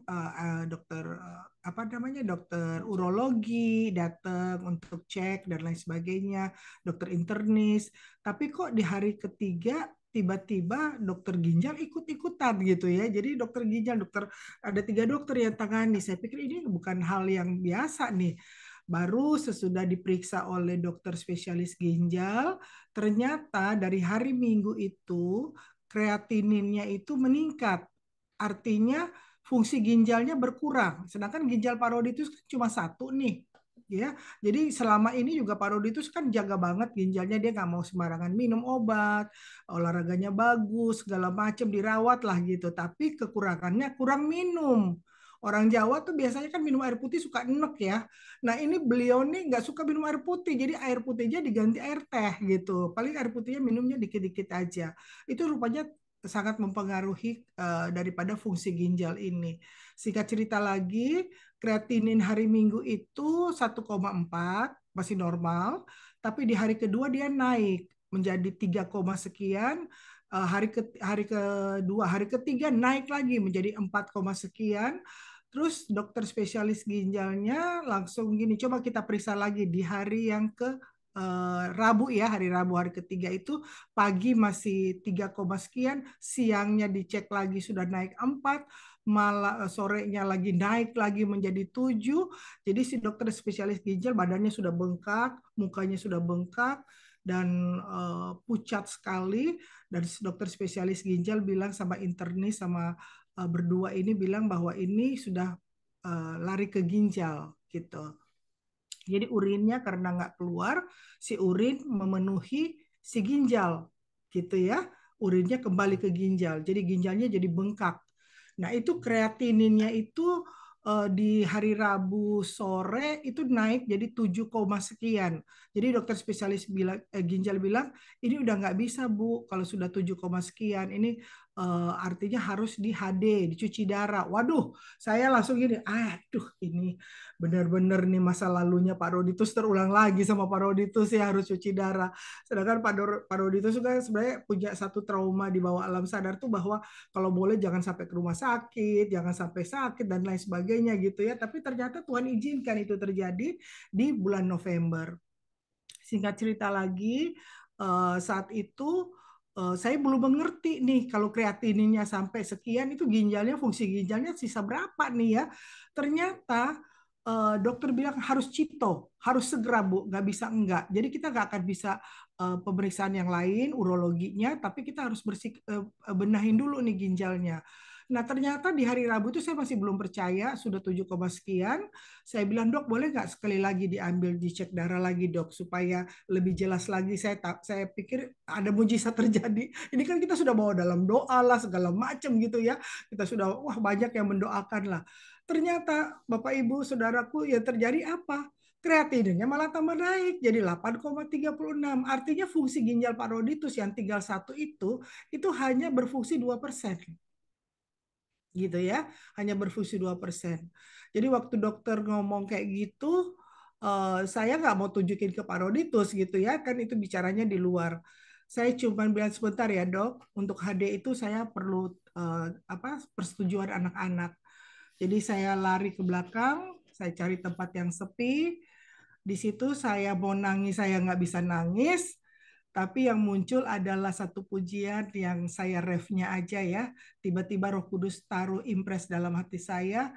urologi datang untuk cek dan lain sebagainya, dokter internis. Tapi kok di hari ketiga tiba-tiba dokter ginjal ikut-ikutan gitu ya. Jadi dokter ginjal, ada 3 dokter yang tangani. Saya pikir ini bukan hal yang biasa nih. Baru sesudah diperiksa oleh dokter spesialis ginjal, ternyata dari hari Minggu itu kreatininnya itu meningkat. Artinya fungsi ginjalnya berkurang. Sedangkan ginjal Pak Roditus kan cuma 1 nih. Ya, jadi selama ini juga Pak Roditus kan jaga banget ginjalnya, dia nggak mau sembarangan minum obat, olahraganya bagus, segala macam dirawat lah gitu. Tapi kekurangannya kurang minum. Orang Jawa tuh biasanya kan minum air putih suka enek ya. Nah, ini beliau nih nggak suka minum air putih, jadi air putihnya diganti air teh gitu. Paling air putihnya minumnya dikit-dikit aja. Itu rupanya sangat mempengaruhi daripada fungsi ginjal ini. Singkat cerita lagi, kreatinin hari Minggu itu 1,4, masih normal, tapi di hari kedua dia naik menjadi 3, sekian. Hari kedua, hari ketiga naik lagi menjadi 4, sekian. Terus dokter spesialis ginjalnya langsung gini, coba kita periksa lagi di hari yang ke Rabu ya, hari Rabu hari ketiga itu pagi masih 3, sekian, siangnya dicek lagi sudah naik 4, malah sorenya lagi naik lagi menjadi 7. Jadi si dokter spesialis ginjal badannya sudah bengkak, mukanya sudah bengkak dan pucat sekali. Dan si dokter spesialis ginjal bilang sama internis sama berdua ini bilang bahwa ini sudah lari ke ginjal gitu. Jadi urinnya karena nggak keluar, si urin memenuhi si ginjal, gitu ya. Urinnya kembali ke ginjal, jadi ginjalnya jadi bengkak. Nah itu kreatininnya itu di hari Rabu sore itu naik jadi 7, sekian. Jadi dokter spesialis ginjal bilang ini udah nggak bisa Bu kalau sudah 7, sekian. Ini artinya harus di HD, dicuci darah. Waduh, saya langsung gini, aduh ini benar-benar nih masa lalunya Pak Roditus terulang lagi sama Pak Roditus ya harus cuci darah. Sedangkan Pak Roditus juga sebenarnya punya satu trauma di bawah alam sadar tuh bahwa kalau boleh jangan sampai ke rumah sakit, jangan sampai sakit dan lain sebagainya gitu ya. Tapi ternyata Tuhan izinkan itu terjadi di bulan November. Singkat cerita lagi, saat itu saya belum mengerti nih kalau kreatininnya sampai sekian itu ginjalnya fungsi ginjalnya sisa berapa nih ya. Ternyata dokter bilang harus cito, harus segera Bu, nggak bisa enggak. Jadi kita nggak akan bisa pemeriksaan yang lain, urologinya, tapi kita harus benahin dulu nih ginjalnya. Nah ternyata di hari Rabu itu saya masih belum percaya, sudah 7, sekian. Saya bilang dok boleh nggak sekali lagi diambil dicek darah lagi dok supaya lebih jelas lagi. Saya pikir ada mujizat terjadi. Ini kan kita sudah bawa dalam doa lah segala macam gitu ya. Kita sudah banyak yang mendoakan lah. Ternyata Bapak Ibu Saudaraku yang terjadi apa? Kreatininnya malah tambah naik jadi 8,36. Artinya fungsi ginjal Pak Roditus yang tinggal 1 itu hanya berfungsi 2%. Gitu ya, hanya berfungsi 2%. Jadi waktu dokter ngomong kayak gitu, saya nggak mau tunjukin ke Pak Roditus gitu ya, kan itu bicaranya di luar. Saya cuma bilang sebentar ya dok, untuk HD itu saya perlu persetujuan anak-anak. Jadi saya lari ke belakang, saya cari tempat yang sepi. Di situ saya mau nangis, saya nggak bisa nangis. Tapi yang muncul adalah satu pujian yang saya refnya aja ya. Tiba-tiba Roh Kudus taruh impres dalam hati saya.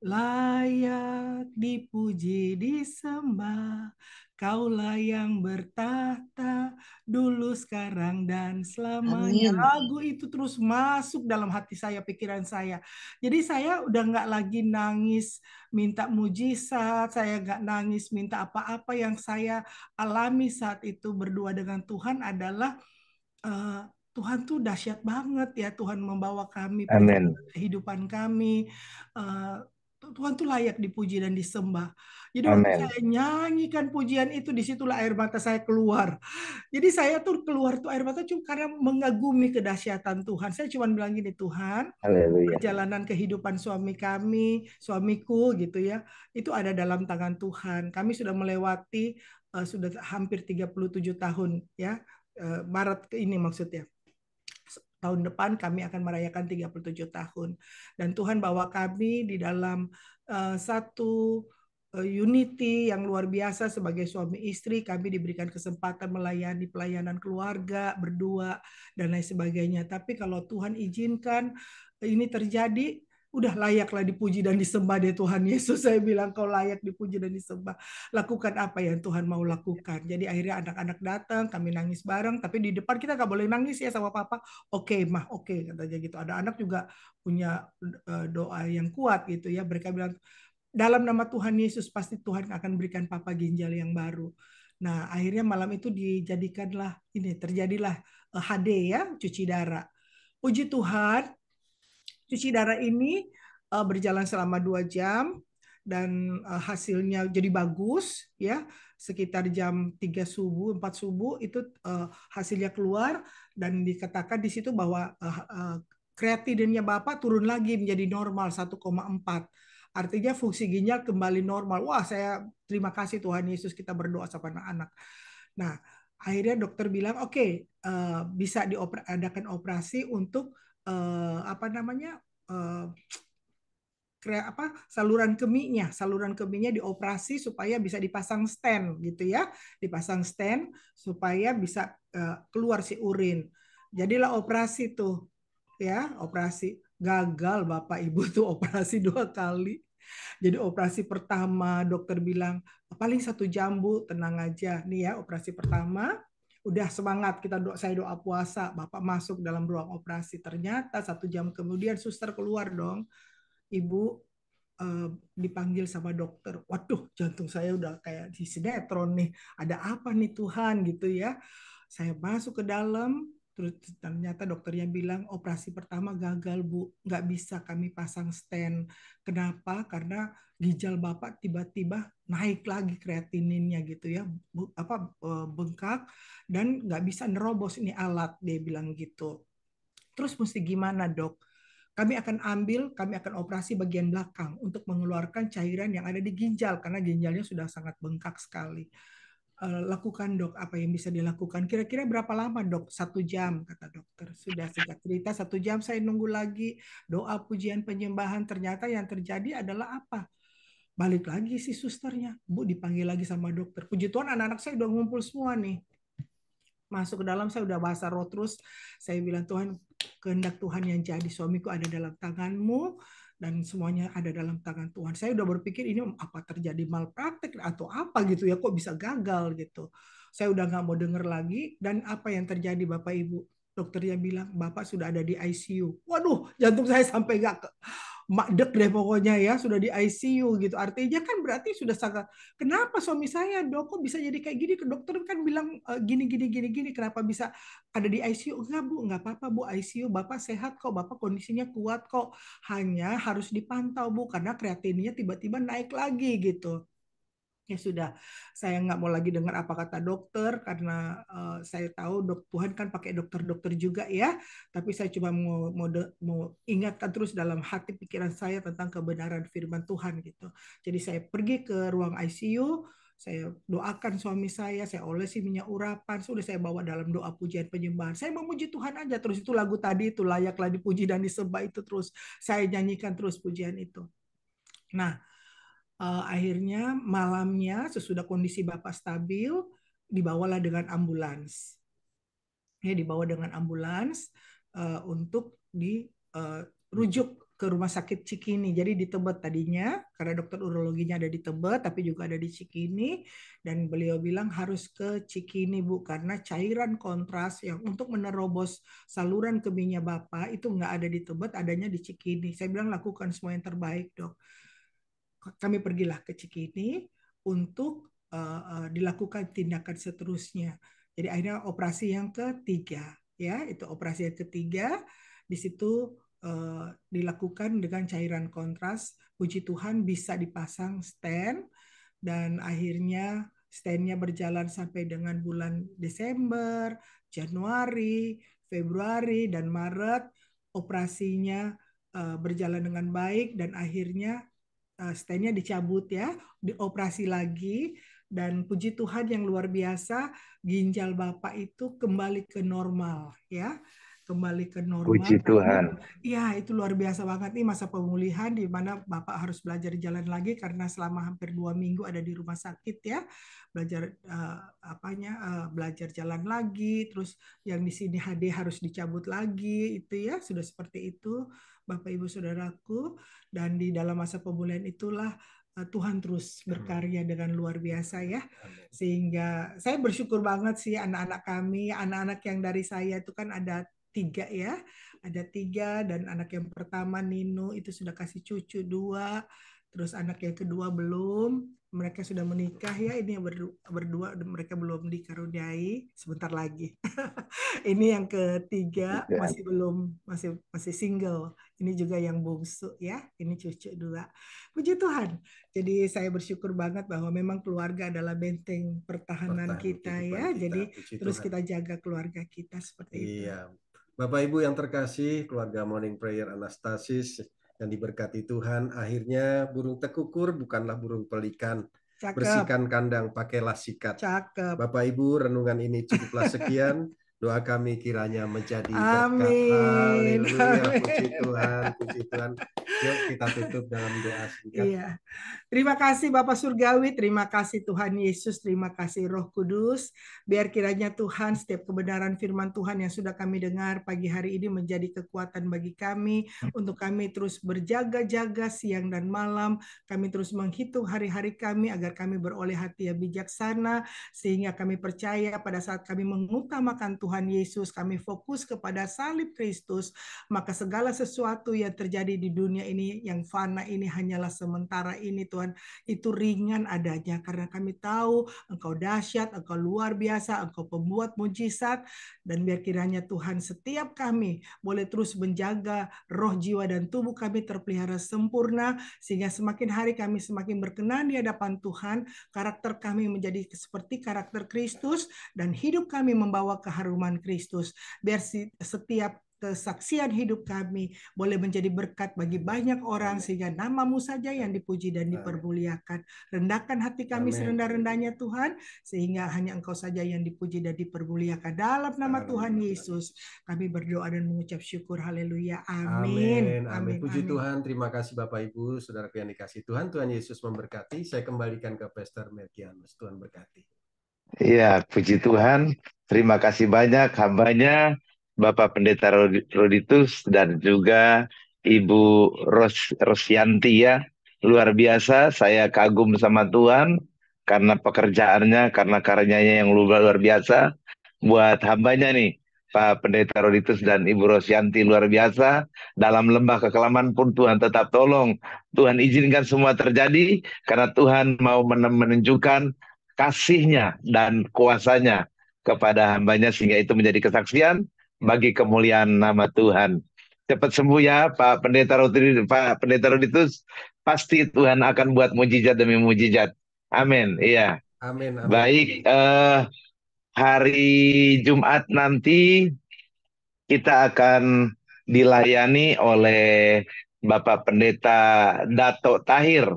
Layak dipuji, disembah, Kaulah yang bertahta dulu, sekarang, dan selamanya. Amin. Lagu itu terus masuk dalam hati saya, pikiran saya. Jadi saya udah nggak lagi nangis minta mujizat, saya nggak nangis minta apa-apa. Yang saya alami saat itu berdua dengan Tuhan adalah Tuhan tuh dahsyat banget ya. Tuhan membawa kami Amin. kehidupan kami. Tuhan tuh layak dipuji dan disembah. Jadi waktu Amin. saya nyanyikan pujian itu, disitulah air mata saya keluar. Jadi saya tuh keluar tuh air mata cuma karena mengagumi kedahsyatan Tuhan. Saya cuma bilang gini, Tuhan, Haleluya. perjalanan kehidupan suami kami, suamiku gitu ya, itu ada dalam tangan Tuhan. Kami sudah melewati sudah hampir 37 tahun ya. Maret ini maksudnya. Tahun depan kami akan merayakan 37 tahun. Dan Tuhan bawa kami di dalam satu unity yang luar biasa sebagai suami istri. Kami diberikan kesempatan melayani pelayanan keluarga, berdua, dan lain sebagainya. Tapi kalau Tuhan izinkan ini terjadi, udah layaklah dipuji dan disembah deh Tuhan Yesus. Saya bilang kau layak dipuji dan disembah. Lakukan apa yang Tuhan mau lakukan. Jadi akhirnya anak-anak datang, kami nangis bareng. Tapi di depan kita nggak boleh nangis ya sama papa. Oke, mah, oke, katanya gitu. Ada anak juga punya doa yang kuat gitu ya. Mereka bilang, dalam nama Tuhan Yesus pasti Tuhan akan berikan papa ginjal yang baru. Nah, akhirnya malam itu dijadikanlah, ini terjadilah HD ya, cuci darah. Puji Tuhan, cuci darah ini berjalan selama 2 jam dan hasilnya jadi bagus ya. Sekitar jam 3 subuh, 4 subuh itu hasilnya keluar dan dikatakan di situ bahwa kreatininnya Bapak turun lagi menjadi normal 1,4. Artinya fungsi ginjal kembali normal. Wah, saya terima kasih Tuhan Yesus, kita berdoa sama anak-anak. Nah, akhirnya dokter bilang, oke, bisa diadakan operasi untuk apa namanya saluran kemihnya dioperasi supaya bisa dipasang stent gitu ya, dipasang stent supaya bisa keluar si urin. Jadilah operasi tuh ya, operasi gagal Bapak Ibu tuh operasi 2 kali. Jadi operasi pertama dokter bilang paling 1 jam Bu, tenang aja nih ya, operasi pertama udah semangat saya doa puasa, Bapak masuk dalam ruang operasi. Ternyata 1 jam kemudian suster keluar dong, Ibu dipanggil sama dokter. Waduh, jantung saya udah kayak di sinetron nih. Ada apa nih Tuhan gitu ya. Saya masuk ke dalam, terus ternyata dokternya bilang operasi pertama gagal Bu, nggak bisa kami pasang stent. Kenapa? Karena ginjal Bapak tiba-tiba naik lagi kreatininnya gitu ya, bengkak dan nggak bisa nerobos ini alat, dia bilang gitu. Terus mesti gimana Dok? Kami akan operasi bagian belakang untuk mengeluarkan cairan yang ada di ginjal karena ginjalnya sudah sangat bengkak sekali. Lakukan Dok, apa yang bisa dilakukan? Kira-kira berapa lama Dok? 1 jam kata dokter. Sudah singkat cerita 1 jam saya nunggu lagi doa pujian penyembahan. Ternyata yang terjadi adalah apa? Balik lagi si susternya, Bu dipanggil lagi sama dokter. Puji Tuhan anak-anak saya udah ngumpul semua nih. Masuk ke dalam saya udah bahasa roh terus. Saya bilang Tuhan, kehendak Tuhan yang jadi, suamiku ada dalam tangan-Mu dan semuanya ada dalam tangan Tuhan. Saya udah berpikir ini apa terjadi malpraktek atau apa gitu ya, kok bisa gagal gitu. Saya udah nggak mau denger lagi. Dan apa yang terjadi Bapak Ibu? Dokternya bilang Bapak sudah ada di ICU. Waduh, jantung saya sampai nggak makdek deh pokoknya ya, sudah di ICU gitu. Artinya kan berarti sudah sangat, kenapa suami saya Dok kok bisa jadi kayak gini? Dokter kan bilang gini, kenapa bisa ada di ICU? Enggak Bu, enggak apa-apa Bu, ICU Bapak sehat kok, Bapak kondisinya kuat kok. Hanya harus dipantau Bu, karena kreatinnya tiba-tiba naik lagi gitu. Ya sudah, saya nggak mau lagi dengar apa kata dokter karena saya tahu Tuhan kan pakai dokter-dokter juga ya. Tapi saya cuma mau ingatkan terus dalam hati pikiran saya tentang kebenaran firman Tuhan gitu. Jadi saya pergi ke ruang ICU, saya doakan suami saya olesi minyak urapan, sudah saya bawa dalam doa pujian penyembahan. Saya memuji Tuhan aja terus, itu lagu tadi itu layaklah dipuji dan disembah itu terus saya nyanyikan terus pujian itu. Nah, akhirnya malamnya sesudah kondisi Bapak stabil, dibawalah dengan ambulans. Ya, dibawa dengan ambulans untuk dirujuk ke rumah sakit Cikini. Jadi di Tebet tadinya, karena dokter urologinya ada di Tebet, tapi juga ada di Cikini. Dan beliau bilang harus ke Cikini Bu, karena cairan kontras yang untuk menerobos saluran kemihnya Bapak itu nggak ada di Tebet, adanya di Cikini. Saya bilang lakukan semua yang terbaik Dok. Kami pergilah ke Cikini untuk dilakukan tindakan seterusnya. Jadi akhirnya operasi yang ketiga, ya itu operasi yang ketiga. Di situ dilakukan dengan cairan kontras. Puji Tuhan bisa dipasang stent dan akhirnya stentnya berjalan sampai dengan bulan Desember, Januari, Februari dan Maret. Operasinya berjalan dengan baik dan akhirnya stentnya dicabut ya, dioperasi lagi, dan puji Tuhan yang luar biasa ginjal Bapak itu kembali ke normal ya, kembali ke normal. Puji Tuhan. Ya itu luar biasa banget nih masa pemulihan di mana Bapak harus belajar jalan lagi karena selama hampir 2 minggu ada di rumah sakit ya, belajar belajar jalan lagi, terus yang di sini HD harus dicabut lagi itu ya, sudah seperti itu Bapak Ibu Saudaraku. Dan di dalam masa pemulihan itulah Tuhan terus berkarya dengan luar biasa ya. Sehingga saya bersyukur banget sih anak-anak kami, anak-anak yang dari saya itu kan ada 3 ya. Ada 3 dan anak yang pertama Nino itu sudah kasih cucu 2. Terus anak yang kedua belum. Mereka sudah menikah ya, ini yang berdua mereka belum dikaruniai, sebentar lagi. Ini yang ketiga masih belum, masih single. Ini juga yang bungsu ya, ini cucu 2. Puji Tuhan. Jadi saya bersyukur banget bahwa memang keluarga adalah benteng pertahanan kita ya. Jadi terus kita jaga keluarga kita seperti itu. Iya. Bapak Ibu yang terkasih, keluarga Morning Prayer Anastasis yang diberkati Tuhan, akhirnya burung tekukur bukanlah burung pelikan. Cakep. Bersihkan kandang, pakailah sikat. Cakep. Bapak Ibu, renungan ini cukuplah sekian. Doa kami kiranya menjadi berkat. Amin. Haleluya, puji Tuhan, puji Tuhan. Yuk kita tutup dalam doa singkat. Iya. Terima kasih Bapak Surgawi, terima kasih Tuhan Yesus, terima kasih Roh Kudus. Biar kiranya Tuhan setiap kebenaran firman Tuhan yang sudah kami dengar pagi hari ini menjadi kekuatan bagi kami untuk kami terus berjaga-jaga siang dan malam. Kami terus menghitung hari-hari kami agar kami beroleh hati yang bijaksana sehingga kami percaya pada saat kami mengutamakan Tuhan Yesus, kami fokus kepada salib Kristus, maka segala sesuatu yang terjadi di dunia ini yang fana ini hanyalah sementara ini Tuhan, itu ringan adanya karena kami tahu Engkau dahsyat, Engkau luar biasa, Engkau pembuat mujizat, dan biar kiranya Tuhan setiap kami boleh terus menjaga roh, jiwa, dan tubuh kami terpelihara sempurna sehingga semakin hari kami semakin berkenan di hadapan Tuhan, karakter kami menjadi seperti karakter Kristus dan hidup kami membawa keharuman Kristus. Biar setiap kesaksian hidup kami boleh menjadi berkat bagi banyak orang sehingga nama-Mu saja yang dipuji dan dipermuliakan. Rendahkan hati kami serendah-rendahnya Tuhan sehingga hanya Engkau saja yang dipuji dan dipermuliakan. Dalam nama Tuhan Yesus kami berdoa dan mengucap syukur. Haleluya. Amin. Amin. Puji Tuhan. Terima kasih Bapak Ibu, saudara yang dikasih Tuhan. Tuhan Yesus memberkati. Saya kembalikan ke Pastor Melkianus. Tuhan berkati. Iya, puji Tuhan. Terima kasih banyak hambanya Bapak Pendeta Roditus dan juga Ibu Rosyanti ya. Luar biasa, saya kagum sama Tuhan karena pekerjaannya, karena karyanya yang luar biasa. Buat hambanya nih, Pak Pendeta Roditus dan Ibu Rosyanti luar biasa. Dalam lembah kekelaman pun Tuhan tetap tolong. Tuhan izinkan semua terjadi karena Tuhan mau menunjukkan kasih-Nya dan kuasa-Nya kepada hambanya sehingga itu menjadi kesaksian bagi kemuliaan nama Tuhan. Cepat sembuh ya Pak Pendeta Roditus. Pasti Tuhan akan buat mujizat demi mujizat. Amin. Iya. Amin. Baik, hari Jumat nanti kita akan dilayani oleh Bapak Pendeta Dato Tahir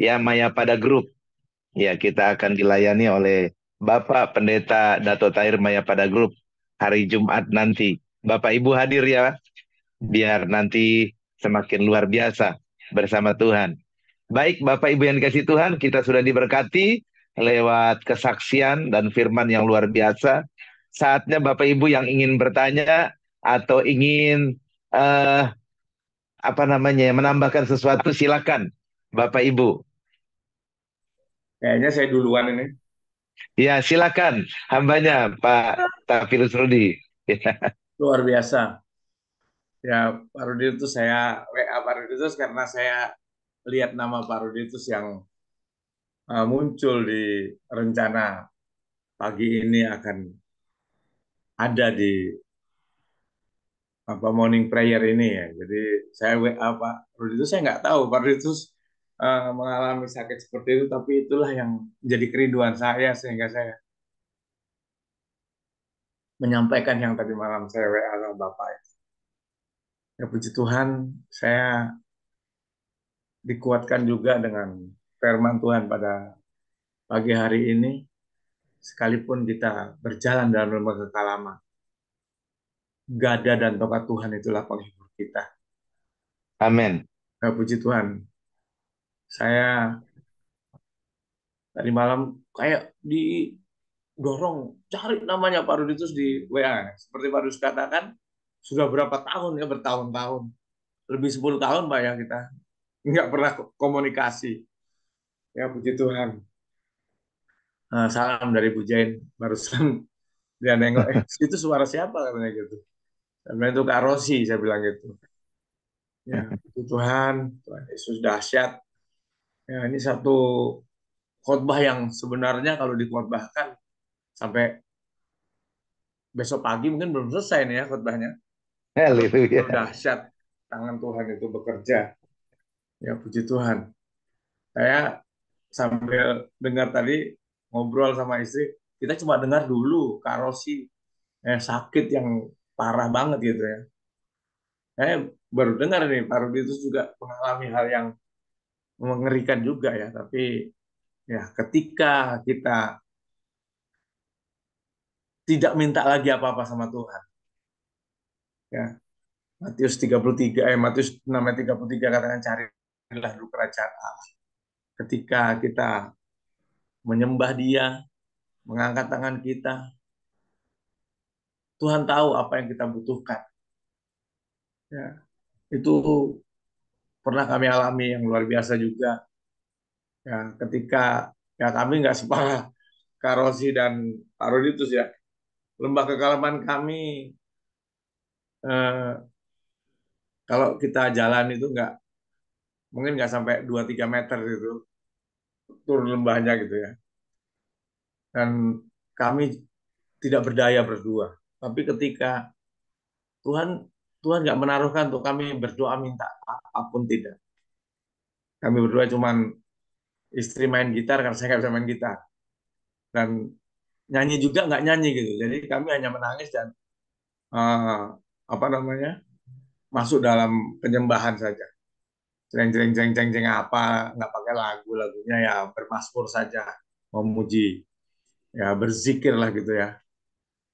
ya, Maya pada grup. Ya, kita akan dilayani oleh Bapak Pendeta Dato Tahir Maya pada grup hari Jumat nanti. Bapak Ibu hadir ya, biar nanti semakin luar biasa bersama Tuhan. Baik Bapak Ibu yang dikasih Tuhan, kita sudah diberkati lewat kesaksian dan firman yang luar biasa. Saatnya Bapak Ibu yang ingin bertanya atau ingin menambahkan sesuatu, silakan Bapak Ibu. Kayaknya saya duluan ini. Ya, silakan hambanya Pak Tafilus Rudi. Luar biasa. Ya, Pak Rudi itu saya WA Pak Rudi itu karena saya lihat nama Pak Rudi itu yang muncul di rencana pagi ini akan ada di morning prayer ini ya. Jadi saya WA Pak Rudi itu, saya nggak tahu Pak Rudi itu mengalami sakit seperti itu, tapi itulah yang menjadi kerinduan saya sehingga saya menyampaikan yang tadi malam saya WA sama Bapak. Ya puji Tuhan, saya dikuatkan juga dengan firman Tuhan pada pagi hari ini, sekalipun kita berjalan dalam lembah kekelaman, gada dan tongkat Tuhan itulah penghibur kita. Amin. Ya, puji Tuhan. Saya tadi malam kayak didorong, cari namanya Pak Ruditus di WA. Seperti Pak Rudis katakan, sudah berapa tahun ya, bertahun-tahun. Lebih 10 tahun Pak ya kita nggak pernah komunikasi. Ya puji Tuhan. Salam dari Bu Jain. Barusan dia nengok, itu suara siapa katanya gitu. Saya bilang itu Kak Rosi, saya bilang gitu. Ya puji Tuhan, Tuhan Yesus dahsyat. Ya ini satu khotbah yang sebenarnya kalau dikhotbahkan sampai besok pagi mungkin belum selesai nih ya khotbahnya. Haleluya. Dahsyat tangan Tuhan itu bekerja. Ya puji Tuhan. Saya sambil dengar tadi ngobrol sama istri, kita cuma dengar dulu Kak Rosi sakit yang parah banget gitu ya. Saya baru dengar nih Pak Rudi itu juga mengalami hal yang mengerikan juga ya. Tapi ya ketika kita tidak minta lagi apa-apa sama Tuhan, ya Matius 6 ayat 33 katakan carilah dulu kerajaan Allah. Ketika kita menyembah Dia, mengangkat tangan kita, Tuhan tahu apa yang kita butuhkan. Ya, itu pernah kami alami yang luar biasa juga. Ya, ketika kami nggak separah Kak Rosi dan Pak Roditus ya. Lembah kekalaman kami eh, kalau kita jalan itu mungkin nggak sampai 2-3 meter itu turun lembahnya gitu ya. Dan kami tidak berdaya berdua. Tapi ketika Tuhan Tuhan nggak menaruhkan untuk kami berdoa minta apapun, tidak. Kami berdua cuman istri main gitar karena saya nggak bisa main gitar. Dan nyanyi juga nggak nyanyi gitu. Jadi kami hanya menangis dan eh, apa namanya masuk dalam penyembahan saja. Ceng ceng ceng ceng ceng apa nggak pakai lagunya ya bermasmur saja, memuji ya berzikir lah gitu ya,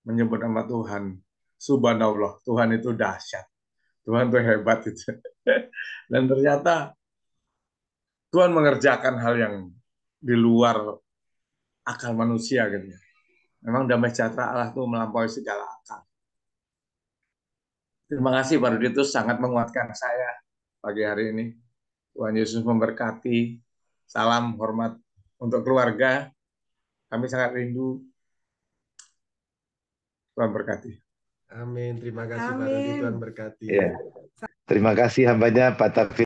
menyebut nama Tuhan. Subhanallah, Tuhan itu dahsyat, Tuhan itu hebat itu. Dan ternyata Tuhan mengerjakan hal yang di luar akal manusia gitu ya. Memang damai sejahtera Allah itu melampaui segala akal. Terima kasih Pak Rudi, itu sangat menguatkan saya pagi hari ini. Tuhan Yesus memberkati. Salam hormat untuk keluarga. Kami sangat rindu. Tuhan berkati. Amin. Terima kasih Pak Rudi. Amin. Tuhan berkati. Ya. Terima kasih hambanya Pak Taufik.